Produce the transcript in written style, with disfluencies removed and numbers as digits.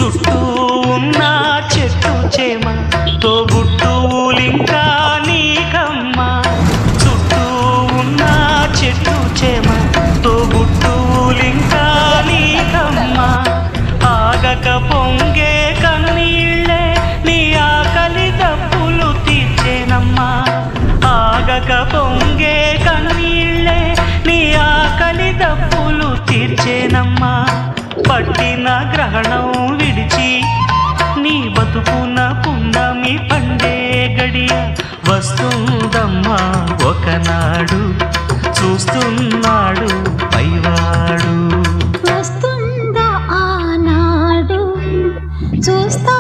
చుట్టూ ఉన్న చెట్టు చేమ తోబుట్టువులింకా నీకమ్మా. చుట్టూ ఉన్న చెట్టు చేమ తోబుట్టువులింకా నీకమ్మా. ఆగక పొంగే కన్నీళ్ళే నీ ఆకలి దప్పులు తీర్చేనమ్మా. ఆగక పొంగే కన్నీళ్ళే నీ ఆకలి దప్పులు తీర్చేనమ్మా. పట్టిన గ్రహణం విడిచి నీ బతుకున పున్నమి పండే గడియ వస్తుందమ్మా ఒకనాడు. చూస్తున్నాడు పైవాడు. వస్తుందా ఆనాడు, చూస్తా